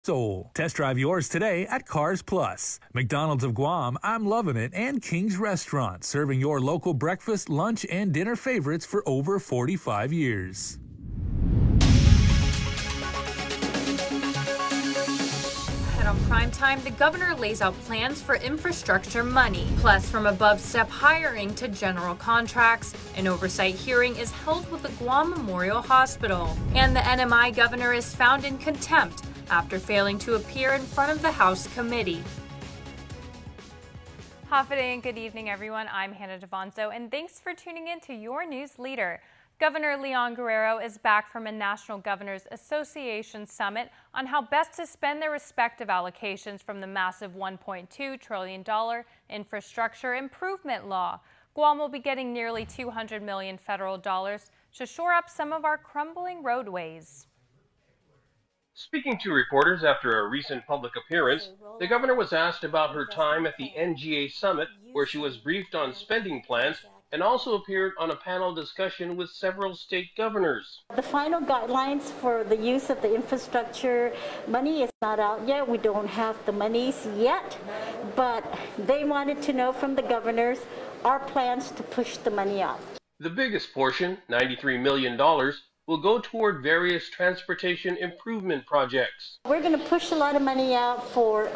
soul. Test drive yours today at Cars Plus. McDonald's of Guam, I'm Loving It, and King's Restaurant, serving your local breakfast, lunch, and dinner favorites for over 45 years. On prime time, the governor lays out plans for infrastructure money. Plus, from above step hiring to general contracts, an oversight hearing is held with the Guam Memorial Hospital. And the NMI governor is found in contempt after failing to appear in front of the House committee. Hafa and good evening, everyone. I'm Hannah Devanzo, and thanks for tuning in to your news leader. Governor Leon Guerrero is back from a National Governors Association summit on how best to spend their respective allocations from the massive $1.2 trillion infrastructure improvement law. Guam will be getting nearly $200 million federal dollars to shore up some of our crumbling roadways. Speaking to reporters after a recent public appearance, the governor was asked about her time at the NGA summit, where she was briefed on spending plans and also appeared on a panel discussion with several state governors. The final guidelines for the use of the infrastructure money is not out yet. We don't have the monies yet, but they wanted to know from the governors our plans to push the money out. The biggest portion, $93 million, will go toward various transportation improvement projects. We're going to push a lot of money out for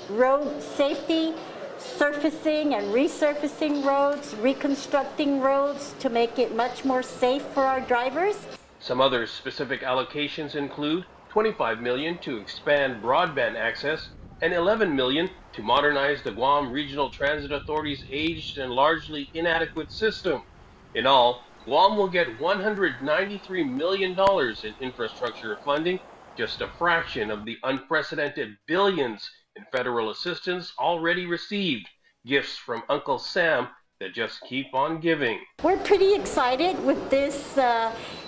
road safety, surfacing and resurfacing roads, reconstructing roads to make it much more safe for our drivers. Some other specific allocations include $25 million to expand broadband access and $11 million to modernize the Guam Regional Transit Authority's aged and largely inadequate system. In all, Guam will get $193 million in infrastructure funding, just a fraction of the unprecedented billions in federal assistance already received, gifts from Uncle Sam that just keep on giving. We're pretty excited with this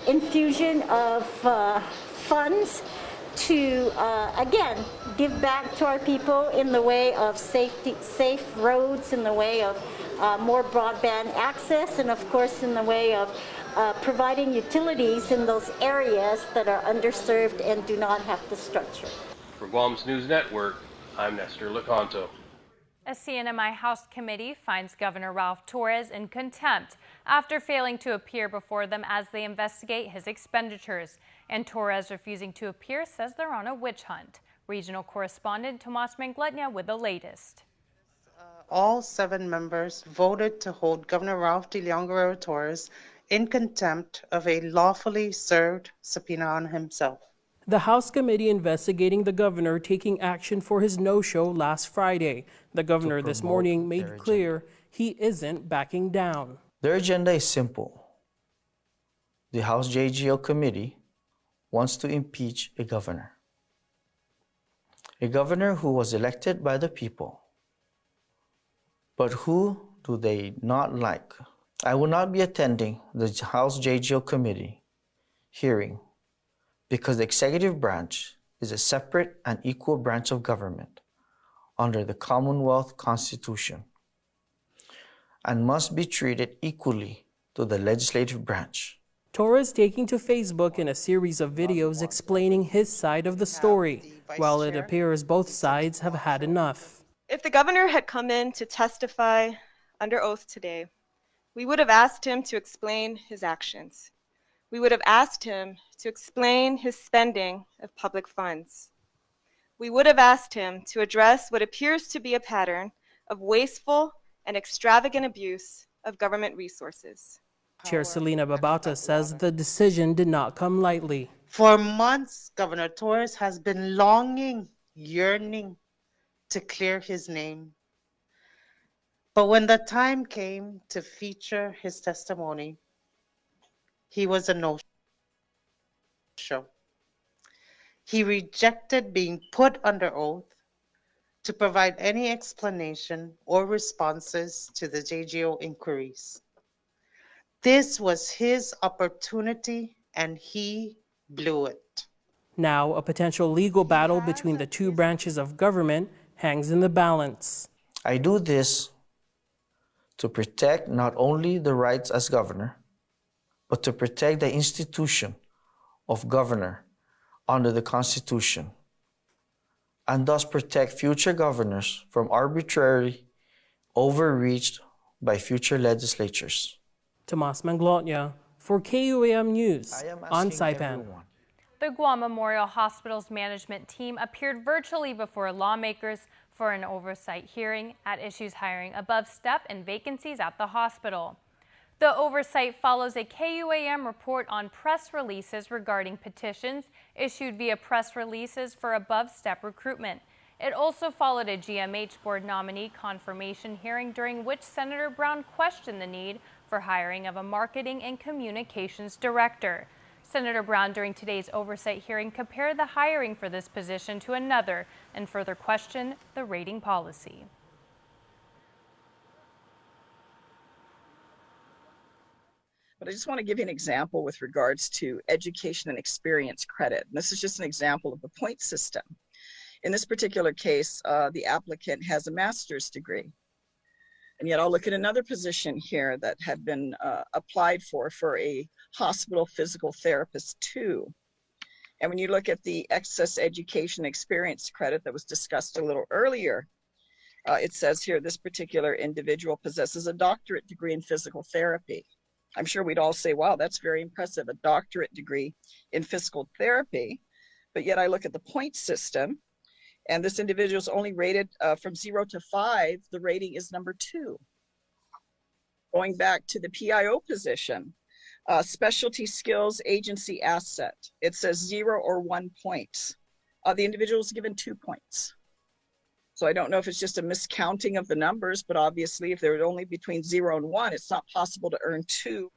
infusion of funds to, again, give back to our people in the way of safe roads, in the way of more broadband access, and of course in the way of providing utilities in those areas that are underserved and do not have the structure. For Guam's News Network, I'm Nestor Lecanto. A CNMI House committee finds Governor Ralph Torres in contempt after failing to appear before them as they investigate his expenditures. And Torres refusing to appear says they're on a witch hunt. Regional correspondent Tomas Mangletnia with the latest. All 7 members voted to hold Governor Ralph D. Leon Guerrero Torres in contempt of a lawfully served subpoena on himself. The House committee investigating the governor taking action for his no-show last Friday. The governor this morning made clear he isn't backing down. Their agenda is simple. The House JGO committee wants to impeach a governor who was elected by the people. But who do they not like? I will not be attending the House JGO committee hearing because the executive branch is a separate and equal branch of government under the Commonwealth Constitution and must be treated equally to the legislative branch. Torres taking to Facebook in a series of videos explaining his side of the story, while it appears both sides have had enough. If the governor had come in to testify under oath today, we would have asked him to explain his actions. We would have asked him to explain his spending of public funds. We would have asked him to address what appears to be a pattern of wasteful and extravagant abuse of government resources. Chair Selena Babauta says the decision did not come lightly. For months, Governor Torres has been longing, yearning to clear his name. But when the time came to feature his testimony, he was a no-show. He rejected being put under oath to provide any explanation or responses to the JGO inquiries. This was his opportunity, and he blew it. Now, a potential legal battle between the two branches of government hangs in the balance. I do this to protect not only the rights as governor, but to protect the institution of governor under the Constitution. and thus protect future governors from arbitrary overreach by future legislatures. Tomas Manglotnya for KUAM News on Saipan. The Guam Memorial Hospital's management team appeared virtually before lawmakers for an oversight hearing at issues hiring above step and vacancies at the hospital. The oversight follows a KUAM report on press releases regarding petitions issued via press releases for above step recruitment. It also followed a GMH board nominee confirmation hearing during which Senator Brown questioned the need for hiring of a marketing and communications director. Senator Brown, during today's oversight hearing, compared the hiring for this position to another and further questioned the rating policy. But I just want to give you an example with regards to education and experience credit. And this is just an example of the point system. In this particular case, the applicant has a master's degree. And yet I'll look at another position here that had been applied for a hospital physical therapist 2. And when you look at the excess education experience credit that was discussed a little earlier, it says here this particular individual possesses a doctorate degree in physical therapy. I'm sure we'd all say, wow, that's very impressive, a doctorate degree in physical therapy. But yet I look at the point system, and this individual is only rated from 0 to 5. The rating is number 2. Going back to the PIO position, specialty skills agency asset. It says 0 or 1 point. The individual is given 2 points. So I don't know if it's just a miscounting of the numbers, but obviously if they're only between 0 and 1, it's not possible to earn 2.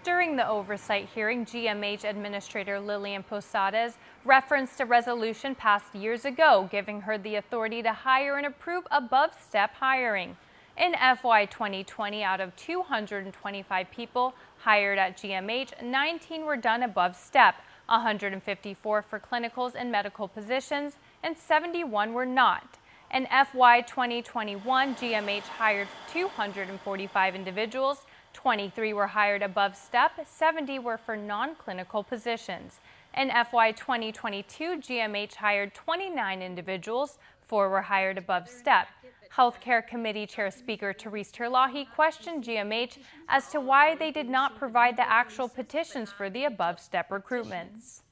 During the oversight hearing, GMH Administrator Lillian Posadas referenced a resolution passed years ago giving her the authority to hire and approve above-step hiring. In FY 2020, out of 225 people hired at GMH, 19 were done above step, 154 for clinicals and medical positions, and 71 were not. In FY 2021, GMH hired 245 individuals, 23 were hired above step, 70 were for non-clinical positions. In FY 2022, GMH hired 29 individuals, 4 were hired above step. Healthcare Committee Chair Speaker Therese Terlahi questioned GMH as to why they did not provide the actual petitions for the above-step recruitments.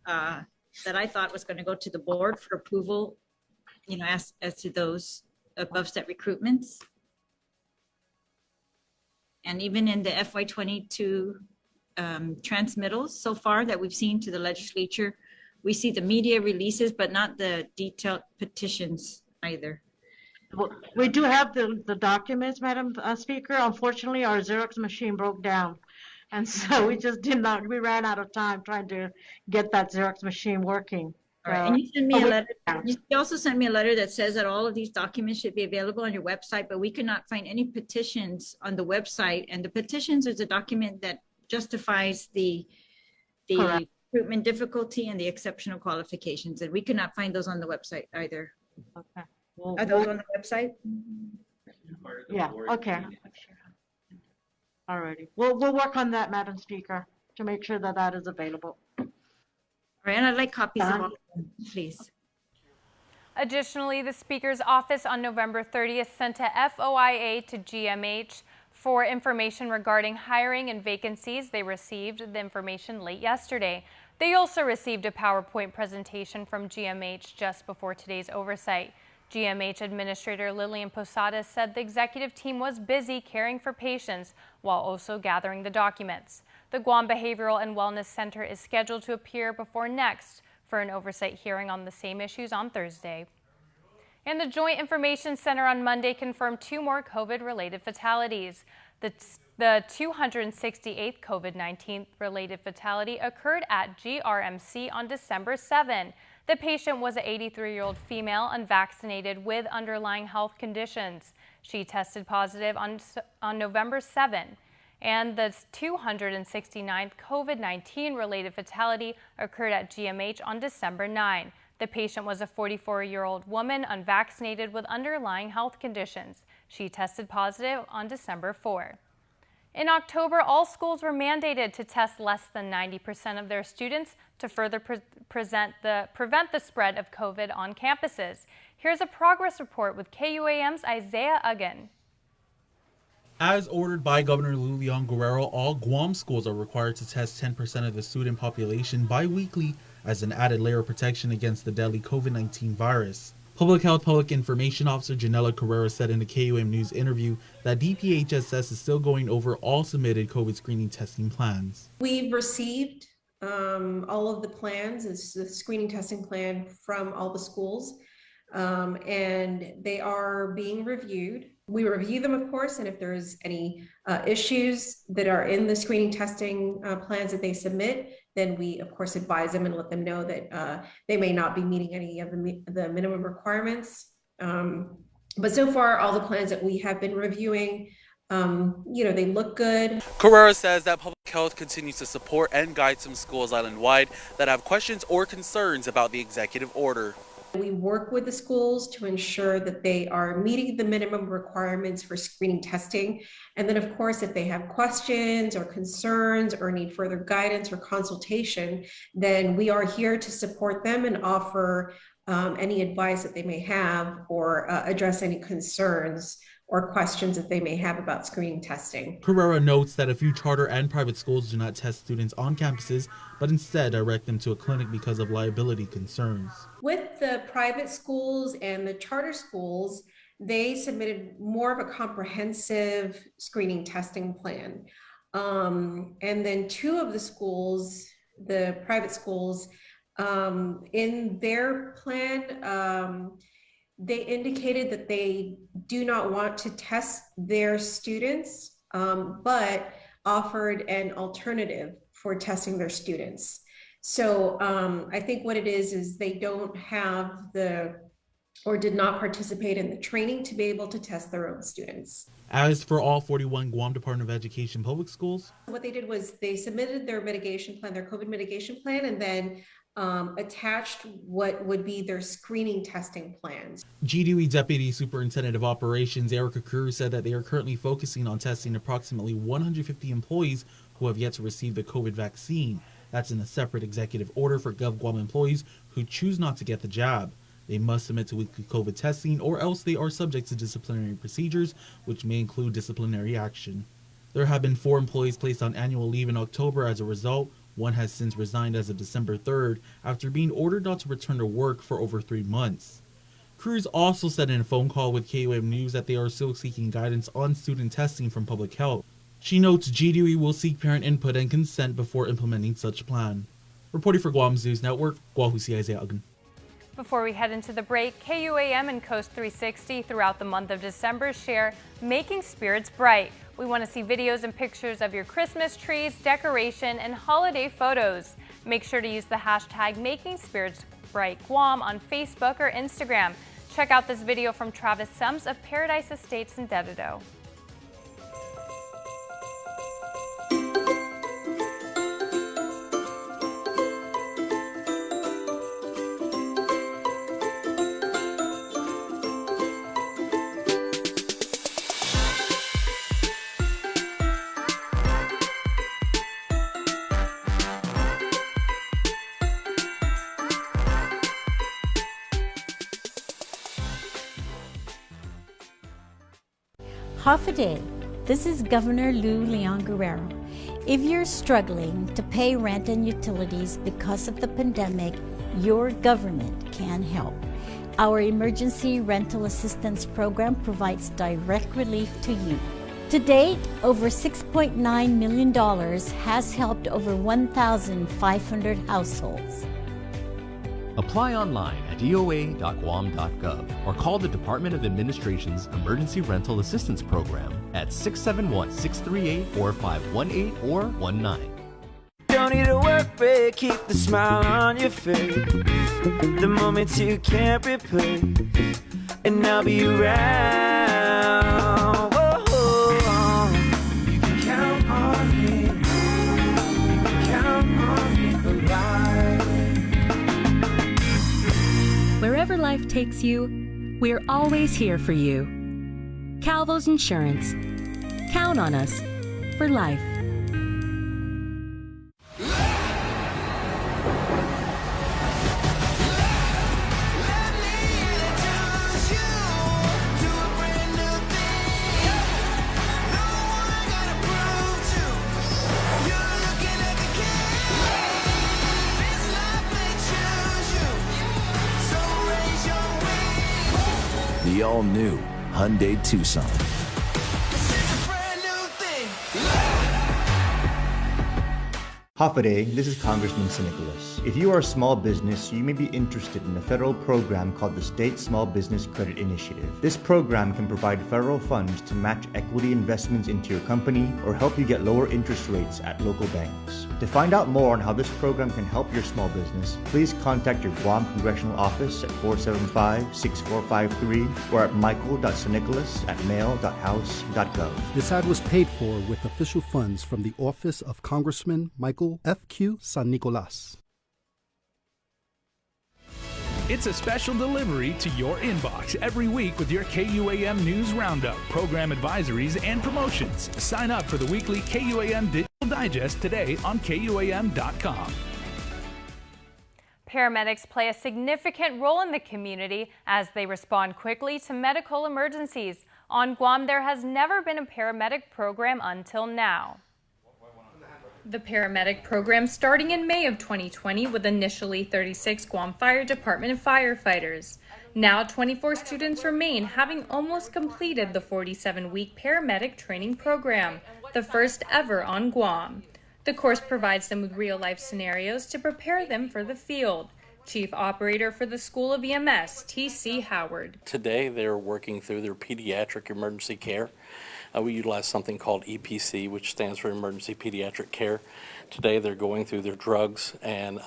That I thought was going to go to the board for approval, as to those above-step recruitments. And even in the FY22 transmittals so far that we've seen to the legislature, we see the media releases, but not the detailed petitions either. We do have the documents, Madam Speaker. Unfortunately, our Xerox machine broke down. And so we ran out of time trying to get that Xerox machine working. All right. And you sent me a letter. You also sent me a letter that says that all of these documents should be available on your website, but we could not find any petitions on the website. And the petitions is a document that justifies the recruitment difficulty and the exceptional qualifications. And we could not find those on the website either. Okay. Are those on the website? Yeah, okay. All righty. We'll work on that, Madam Speaker, to make sure that that is available. All right, and I'd like copies of all of them, please. Additionally, the Speaker's office on November 30th sent a FOIA to GMH for information regarding hiring and vacancies. They received the information late yesterday. They also received a PowerPoint presentation from GMH just before today's oversight. GMH Administrator Lillian Posadas said the executive team was busy caring for patients while also gathering the documents. The Guam Behavioral and Wellness Center is scheduled to appear before next for an oversight hearing on the same issues on Thursday. And the Joint Information Center on Monday confirmed 2 more COVID-related fatalities. The 268th COVID-19 related fatality occurred at GRMC on December 7. The patient was an 83-year-old female unvaccinated with underlying health conditions. She tested positive on November 7. And the 269th COVID-19 related fatality occurred at GMH on December 9. The patient was a 44-year-old woman unvaccinated with underlying health conditions. She tested positive on December 4. In October, all schools were mandated to test less than 90% of their students to further prevent the spread of COVID on campuses. Here's a progress report with KUAM's Isaiah Uggan. As ordered by Governor Leon Guerrero, all Guam schools are required to test 10% of the student population bi-weekly as an added layer of protection against the deadly COVID-19 virus. Public Health Public Information Officer Janella Carrera said in a KUAM News interview that DPHSS is still going over all submitted COVID screening testing plans. We've received all of the plans, it's the screening testing plan from all the schools, and they are being reviewed. We review them, of course, and if there's any issues that are in the screening testing plans that they submit, then we, of course, advise them and let them know that they may not be meeting any of the minimum requirements. But so far, all the plans that we have been reviewing, they look good. Carrera says that Public Health continues to support and guide some schools island-wide that have questions or concerns about the executive order. We work with the schools to ensure that they are meeting the minimum requirements for screening testing. And then, of course, if they have questions or concerns or need further guidance or consultation, then we are here to support them and offer any advice that they may have or address any concerns or questions that they may have about screening testing. Carrera notes that a few charter and private schools do not test students on campuses, but instead direct them to a clinic because of liability concerns. With the private schools and the charter schools, they submitted more of a comprehensive screening testing plan. And then two of the schools, the private schools, in their plan, they indicated that they do not want to test their students, but offered an alternative for testing their students. So I think what it is they don't have or did not participate in the training to be able to test their own students. As for all 41 Guam Department of Education public schools, what they did was they submitted their mitigation plan, their COVID mitigation plan, and then attached what would be their screening testing plans. GDOE Deputy Superintendent of Operations Erica Cruz said that they are currently focusing on testing approximately 150 employees who have yet to receive the COVID vaccine. That's in a separate executive order for GovGuam employees who choose not to get the jab. They must submit to weekly COVID testing or else they are subject to disciplinary procedures, which may include disciplinary action. There have been 4 employees placed on annual leave in October as a result. One has since resigned as of December 3rd after being ordered not to return to work for over 3 months. Cruz also said in a phone call with KUAM News that they are still seeking guidance on student testing from Public Health. She notes GDOE will seek parent input and consent before implementing such plan. Reporting for Guam's News Network, Guahusi Isaiah Uggan. Before we head into the break, KUAM and Coast 360 throughout the month of December share Making Spirits Bright. We want to see videos and pictures of your Christmas trees, decoration, and holiday photos. Make sure to use the hashtag Making Spirits Bright Guam on Facebook or Instagram. Check out this video from Travis Sums of Paradise Estates in Dededo. Hafa. This is Governor Leon Guerrero. If you're struggling to pay rent and utilities because of the pandemic, your government can help. Our emergency rental assistance program provides direct relief to you. To date, over $6.9 million has helped over 1,500 households. Apply online at eoa.guam.gov or call the Department of Administration's Emergency Rental Assistance Program at 671-638-4518 or 19. Don't need a work break, keep the smile on your face. The moments you can't replace, and I'll be around. Whoa, you can count on me. You can count on me for life. Wherever life takes you, we're always here for you. Calvo's Insurance. Count on us. for life. The all-new Hyundai Tucson. Hafaday, this is Congressman Nicholas. If you are a small business, you may be interested in a federal program called the State Small Business Credit Initiative. This program can provide federal funds to match equity investments into your company or help you get lower interest rates at local banks. To find out more on how this program can help your small business, please contact your Guam Congressional Office at 475-6453 or at michael.sanicholas@mail.house.gov. This ad was paid for with official funds from the Office of Congressman Michael F.Q. San Nicolas. It's a special delivery to your inbox every week with your KUAM News Roundup, program advisories, and promotions. Sign up for the weekly KUAM Digital Digest today on KUAM.com. Paramedics play a significant role in the community as they respond quickly to medical emergencies. On Guam, there has never been a paramedic program until now. The paramedic program starting in May of 2020 with initially 36 Guam Fire Department firefighters. Now 24 students remain, having almost completed the 47-week paramedic training program, the first ever on Guam. The course provides them with real-life scenarios to prepare them for the field. Chief Operator for the School of EMS, T.C. Howard. Today they're working through their pediatric emergency care. We utilize something called EPC, which stands for Emergency Pediatric Care. Today they're going through their drugs and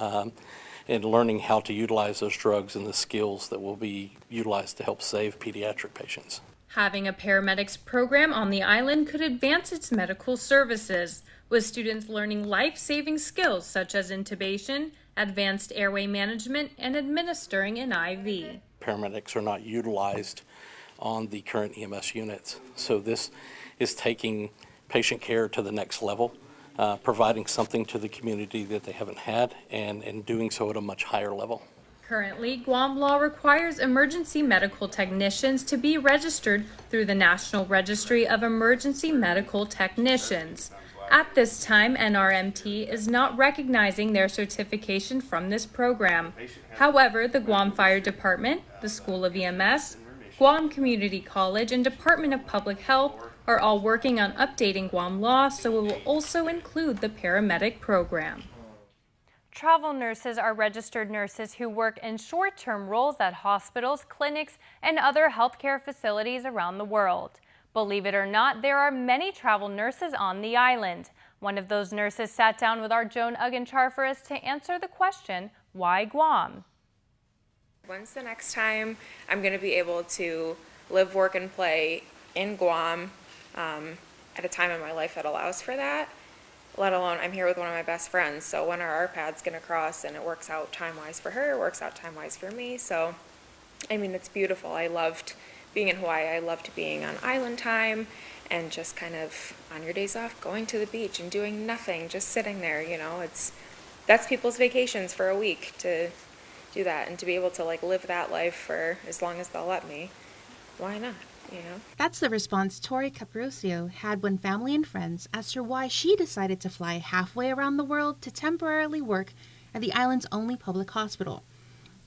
learning how to utilize those drugs and the skills that will be utilized to help save pediatric patients. Having a paramedics program on the island could advance its medical services, with students learning life-saving skills such as intubation, advanced airway management, and administering an IV. Paramedics are not utilized on the current EMS units, so this is taking patient care to the next level, providing something to the community that they haven't had, and doing so at a much higher level. Currently, Guam law requires emergency medical technicians to be registered through the National Registry of Emergency Medical Technicians. At this time, NRMT is not recognizing their certification from this program. However, the Guam Fire Department, the School of EMS, Guam Community College, and Department of Public Health are all working on updating Guam law so it will also include the paramedic program. Travel nurses are registered nurses who work in short-term roles at hospitals, clinics, and other healthcare facilities around the world. Believe it or not, there are many travel nurses on the island. One of those nurses sat down with our Joan Uganchar for us to answer the question, why Guam? When's the next time I'm going to be able to live, work, and play in Guam at a time in my life that allows for that? Let alone I'm here with one of my best friends, so when are our paths going to cross? And it works out time-wise for her, it works out time-wise for me. So, I mean, it's beautiful. I loved being in Hawaii. I loved being on island time and just kind of on your days off going to the beach and doing nothing, just sitting there, you know. That's people's vacations for a week, to do that, and to be able to like live that life for as long as they'll let me. Why not? You know? That's the response Tori Caprusio had when family and friends asked her why she decided to fly halfway around the world to temporarily work at the island's only public hospital.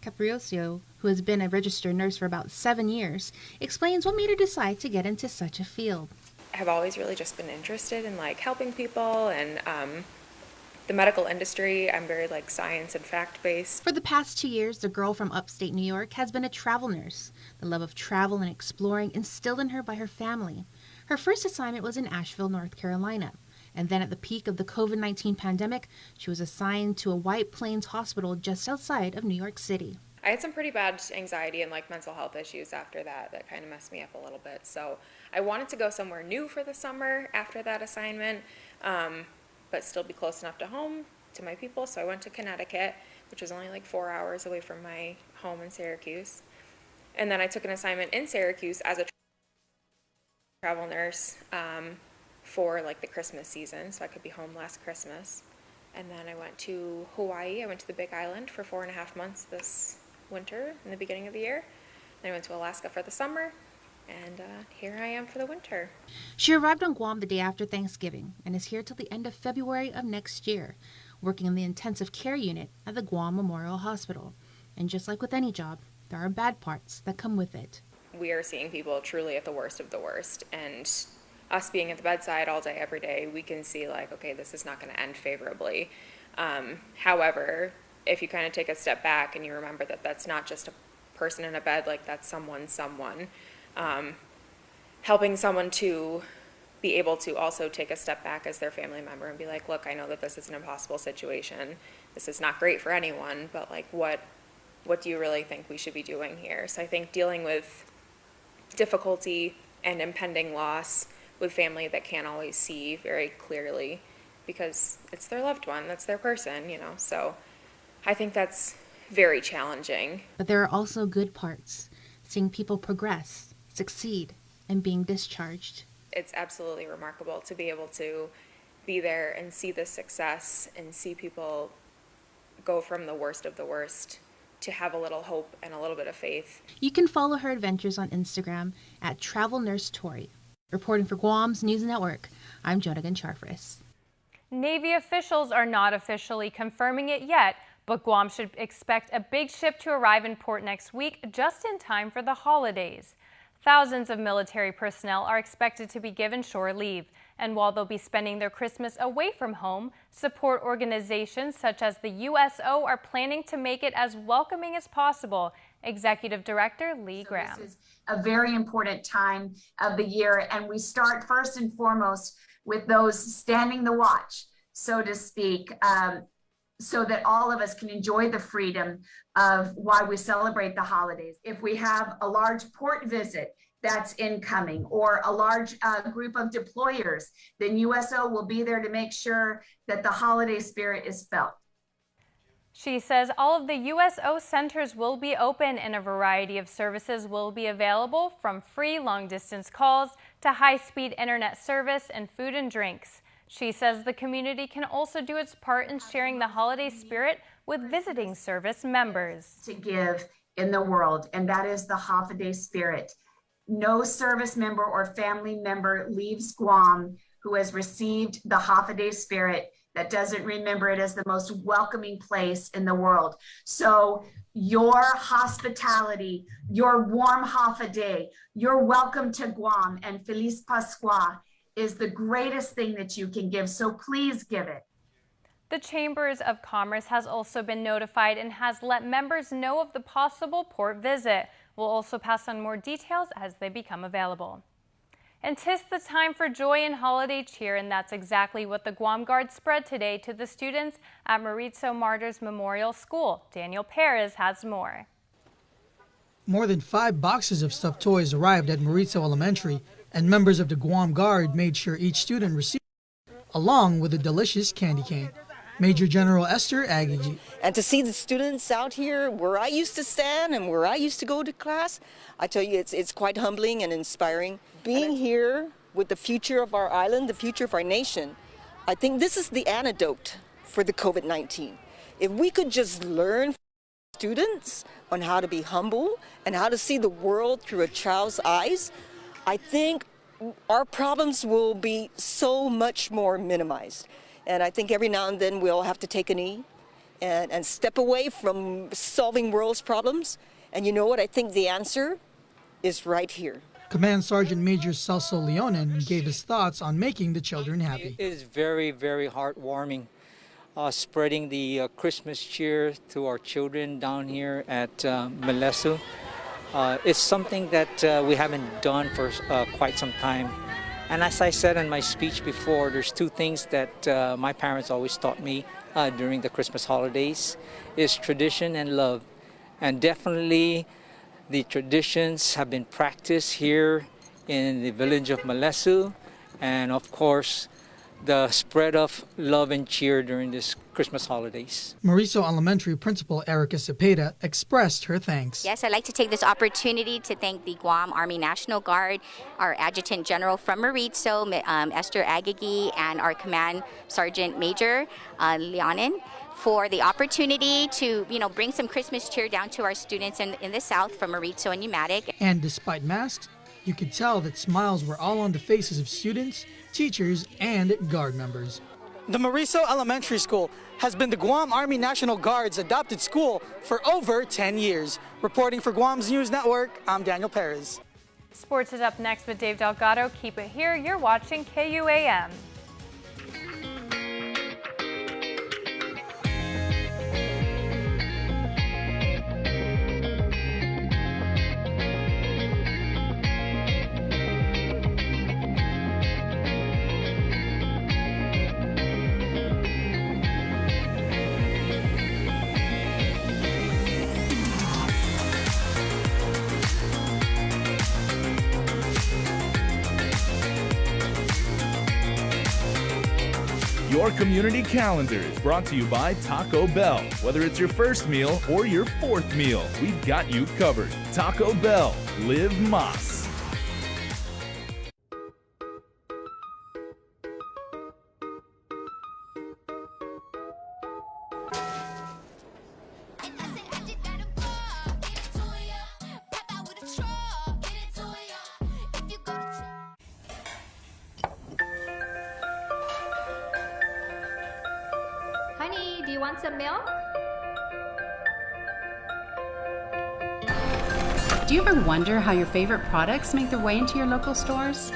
Caprusio, who has been a registered nurse for about 7 years, explains what made her decide to get into such a field. I have always really just been interested in like helping people and the medical industry. I'm very like science and fact-based. For the past 2 years, the girl from upstate New York has been a travel nurse. The love of travel and exploring instilled in her by her family. Her first assignment was in Asheville, North Carolina. And then at the peak of the COVID-19 pandemic, she was assigned to a White Plains hospital just outside of New York City. I had some pretty bad anxiety and like mental health issues after that kind of messed me up a little bit. So I wanted to go somewhere new for the summer after that assignment, but still be close enough to home, to my people. So I went to Connecticut, which was only like 4 hours away from my home in Syracuse. And then I took an assignment in Syracuse as a travel nurse for like the Christmas season, so I could be home last Christmas. And then I went to Hawaii. I went to the Big Island for 4.5 months this winter in the beginning of the year. Then I went to Alaska for the summer, and here I am for the winter. She arrived on Guam the day after Thanksgiving and is here till the end of February of next year, working in the intensive care unit at the Guam Memorial Hospital. And just like with any job, there are bad parts that come with it. We are seeing people truly at the worst of the worst, and us being at the bedside all day, every day, we can see like, okay, this is not going to end favorably. However, if you kind of take a step back and you remember that that's not just a person in a bed, like that's someone, helping someone to be able to also take a step back as their family member and be like, look, I know that this is an impossible situation. This is not great for anyone, but like, what do you really think we should be doing here? So I think dealing with difficulty and impending loss with family that can't always see very clearly because it's their loved one, that's their person, you know. So I think that's very challenging. But there are also good parts, seeing people progress, succeed, and being discharged. It's absolutely remarkable to be able to be there and see the success and see people go from the worst of the worst to have a little hope and a little bit of faith. You can follow her adventures on Instagram at Travel Nurse Tori. Reporting for Guam's News Network, I'm Jonagan Charfris. Navy officials are not officially confirming it yet, but Guam should expect a big ship to arrive in port next week, just in time for the holidays. Thousands of military personnel are expected to be given shore leave, and while they'll be spending their Christmas away from home, support organizations such as the USO are planning to make it as welcoming as possible. Executive Director Lee Graham. This is a very important time of the year, and we start first and foremost with those standing the watch, so to speak, so that all of us can enjoy the freedom of why we celebrate the holidays. If we have a large port visit that's incoming or a large group of deployers, then USO will be there to make sure that the holiday spirit is felt. She says all of the USO centers will be open and a variety of services will be available, from free long-distance calls to high-speed internet service and food and drinks. She says the community can also do its part in sharing the holiday spirit with visiting service members. To give in the world, and that is the holiday spirit. No service member or family member leaves Guam who has received the holiday spirit that doesn't remember it as the most welcoming place in the world. So your hospitality, your warm holiday, your welcome to Guam and Feliz Pascua is the greatest thing that you can give. So please give it. The Chambers of Commerce has also been notified and has let members know of the possible port visit. We'll also pass on more details as they become available. And 'tis the time for joy and holiday cheer, and that's exactly what the Guam Guard spread today to the students at Maritzo Martyrs Memorial School. Daniel Perez has more. More than 5 boxes of stuffed toys arrived at Maritzo Elementary, and members of the Guam Guard made sure each student received it, along with a delicious candy cane. Major General Esther Agigi. And to see the students out here where I used to stand and where I used to go to class, I tell you, it's quite humbling and inspiring. Being here with the future of our island, the future of our nation, I think this is the antidote for the COVID-19. If we could just learn from students on how to be humble and how to see the world through a child's eyes, I think our problems will be so much more minimized. And I think every now and then we'll have to take a knee and step away from solving world's problems. And you know what? I think the answer is right here. Command Sergeant Major Celso Leonen gave his thoughts on making the children happy. It is very, very heartwarming spreading the Christmas cheer to our children down here at Malesu. It's something that we haven't done for quite some time. And as I said in my speech before, there's 2 things that my parents always taught me during the Christmas holidays, is tradition and love. And definitely the traditions have been practiced here in the village of Malesu. And of course, the spread of love and cheer during this Christmas holidays. Mauricio Elementary Principal Erica Cepeda expressed her thanks. Yes, I'd like to take this opportunity to thank the Guam Army National Guard, our Adjutant General from Mauricio, Esther Agagi, and our Command Sergeant Major Leonin, for the opportunity to, bring some Christmas cheer down to our students in the South from Mauricio and Pneumatic. And despite masks, you could tell that smiles were all on the faces of students, teachers, and Guard members. The Mauricio Elementary School has been the Guam Army National Guard's adopted school for over 10 years. Reporting for Guam's News Network, I'm Daniel Perez. Sports is up next with Dave Delgado. Keep it here. You're watching KUAM. Your community calendar is brought to you by Taco Bell. Whether it's your first meal or your fourth meal, we've got you covered. Taco Bell, live Mas. Honey, do you want some milk? Do you ever wonder how your favorite products make their way into your local stores?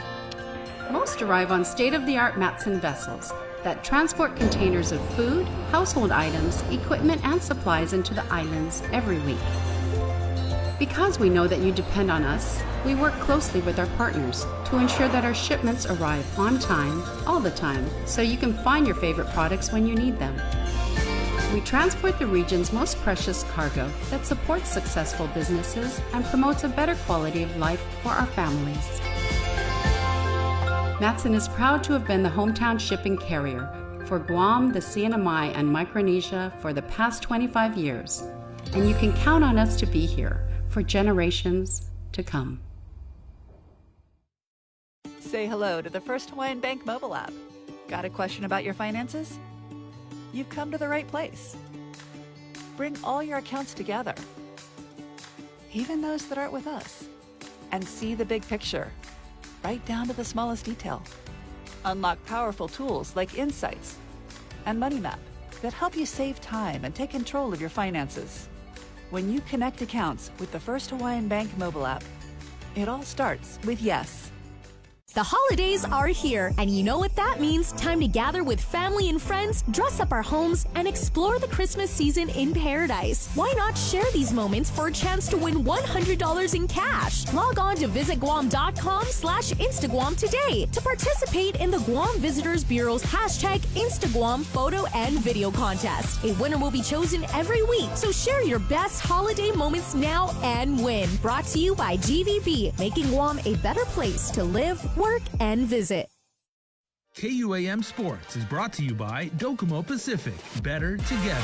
Most arrive on state-of-the-art Matson vessels that transport containers of food, household items, equipment, and supplies into the islands every week. Because we know that you depend on us, we work closely with our partners to ensure that our shipments arrive on time, all the time, so you can find your favorite products when you need them. We transport the region's most precious cargo that supports successful businesses and promotes a better quality of life for our families. Matson is proud to have been the hometown shipping carrier for Guam, the CNMI, and Micronesia for the past 25 years, and you can count on us to be here for generations to come. Say hello to the First Hawaiian Bank mobile app. Got a question about your finances? You've come to the right place. Bring all your accounts together, even those that aren't with us, and see the big picture, right down to the smallest detail. Unlock powerful tools like Insights and Money Map that help you save time and take control of your finances. When you connect accounts with the First Hawaiian Bank mobile app, it all starts with yes. The holidays are here, and you know what that means. Time to gather with family and friends, dress up our homes, and explore the Christmas season in paradise. Why not share these moments for a chance to win $100 in cash? Log on to visitguam.com/Instaguam today to participate in the Guam Visitors Bureau's #InstaGuam photo and video contest. A winner will be chosen every week, so share your best holiday moments now and win. Brought to you by GVB, making Guam a better place to live, work, and visit. KUAM Sports is brought to you by Docomo Pacific. Better together.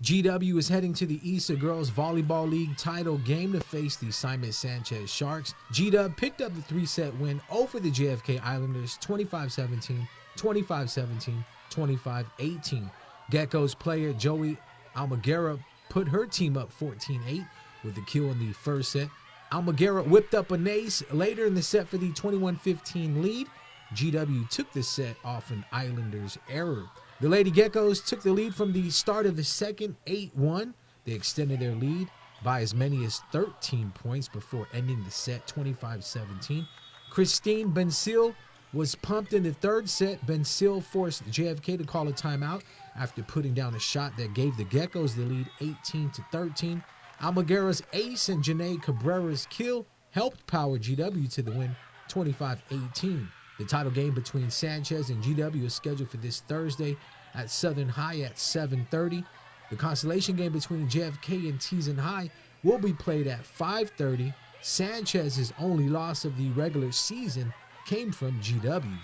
GW is heading to the ESA Girls Volleyball League title game to face the Simon Sanchez Sharks. GW picked up the 3-set win over the JFK Islanders 25-17, 25-17, 25-18. Geckos player Joey Almaguera put her team up 14-8 with the kill in the first set. Almaguera whipped up an ace later in the set for the 21-15 lead. GW took the set off an Islanders error. The Lady Geckos took the lead from the start of the second, 8-1. They extended their lead by as many as 13 points before ending the set 25-17. Christine Bensil was pumped in the third set. Bensil forced JFK to call a timeout after putting down a shot that gave the Geckos the lead 18-13. Almaguera's ace and Janae Cabrera's kill helped power GW to the win 25-18. The title game between Sanchez and GW is scheduled for this Thursday at Southern High at 7:30. The consolation game between JFK and Teason High will be played at 5:30 Sanchez's only loss of the regular season came from GW.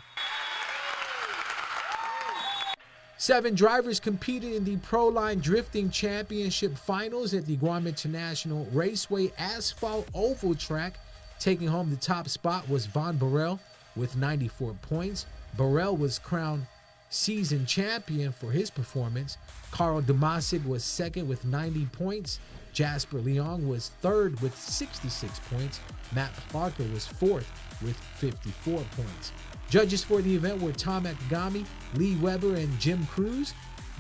7 drivers competed in the Pro-Line Drifting Championship Finals at the Guam International Raceway Asphalt Oval Track. Taking home the top spot was Von Burrell with 94 points. Burrell was crowned season champion for his performance. Carl Damasic was second with 90 points. Jasper Leong was third with 66 points. Matt Parker was fourth with 54 points. Judges for the event were Tom Akagami, Lee Weber, and Jim Cruz.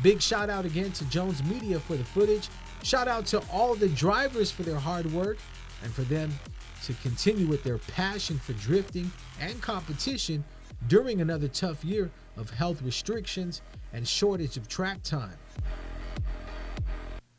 Big shout out again to Jones Media for the footage. Shout out to all the drivers for their hard work and for them to continue with their passion for drifting and competition during another tough year of health restrictions and shortage of track time.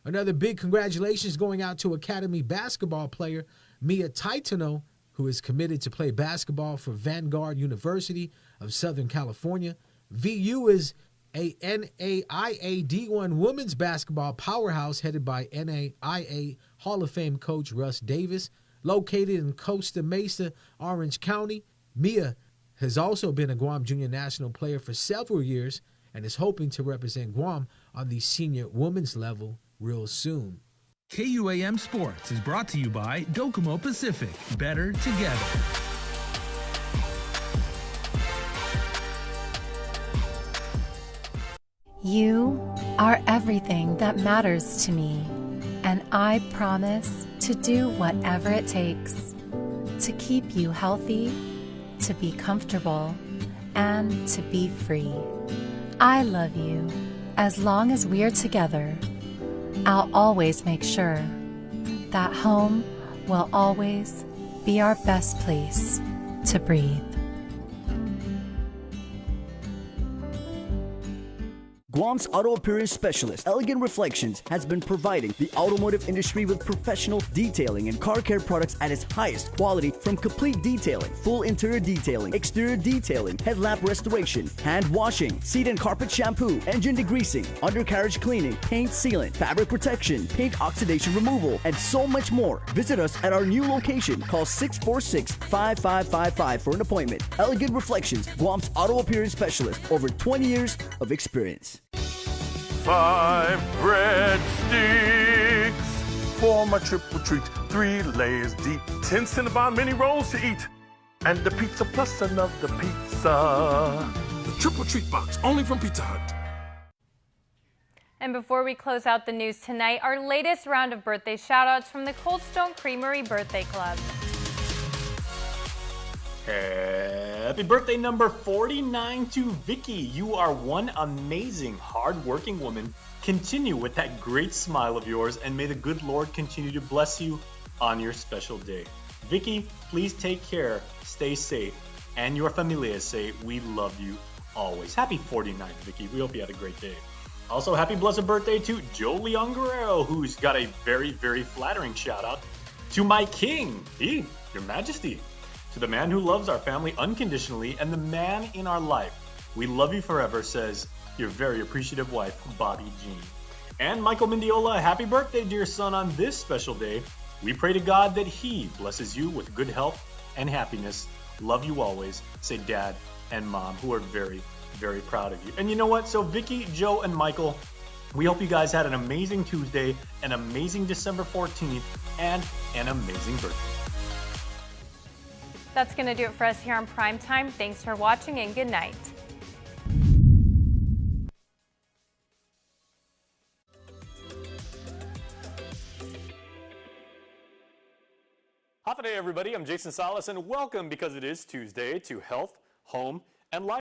Another big congratulations going out to Academy basketball player Mia Taitano, who is committed to play basketball for Vanguard University of Southern California. VU is a NAIA D1 women's basketball powerhouse headed by NAIA Hall of Fame coach Russ Davis. Located in Costa Mesa, Orange County, Mia has also been a Guam Junior National player for several years and is hoping to represent Guam on the senior women's level real soon. KUAM Sports is brought to you by Docomo Pacific. Better together. You are everything that matters to me, and I promise to do whatever it takes to keep you healthy, to be comfortable, and to be free. I love you. As long as we're together, I'll always make sure that home will always be our best place to breathe. Guam's auto appearance specialist, Elegant Reflections, has been providing the automotive industry with professional detailing and car care products at its highest quality, from complete detailing, full interior detailing, exterior detailing, headlamp restoration, hand washing, seat and carpet shampoo, engine degreasing, undercarriage cleaning, paint sealant, fabric protection, paint oxidation removal, and so much more. Visit us at our new location. Call 646-5555 for an appointment. Elegant Reflections, Guam's auto appearance specialist, over 20 years of experience. 5 breadsticks for my triple treat. 3 layers deep, 10 Cinnabon mini rolls to eat, and the pizza plus another pizza. The triple treat box, only from Pizza Hut. And before we close out the news tonight, our latest round of birthday shout-outs from the Cold Stone Creamery Birthday Club. Happy birthday number 49 to Vicky. You are one amazing, hard-working woman. Continue with that great smile of yours, and may the good Lord continue to bless you on your special day. Vicky, please take care, stay safe, and your familia is safe. We love you always. Happy 49th, Vicky. We hope you had a great day. Also, happy blessed birthday to Joe Leon Guerrero, who's got a very, very flattering shout-out to my king, Your Majesty. To the man who loves our family unconditionally and the man in our life. We love you forever, says your very appreciative wife, Bobby Jean. And Michael Mendiola, happy birthday, dear son, on this special day. We pray to God that he blesses you with good health and happiness. Love you always, say Dad and Mom, who are very, very proud of you. And you know what? So Vicky, Joe, and Michael, we hope you guys had an amazing Tuesday, an amazing December 14th, and an amazing birthday. That's going to do it for us here on Primetime. Thanks for watching and good night. Hafa day, everybody. I'm Jason Salas, and welcome, because it is Tuesday, to Health, Home, and Life.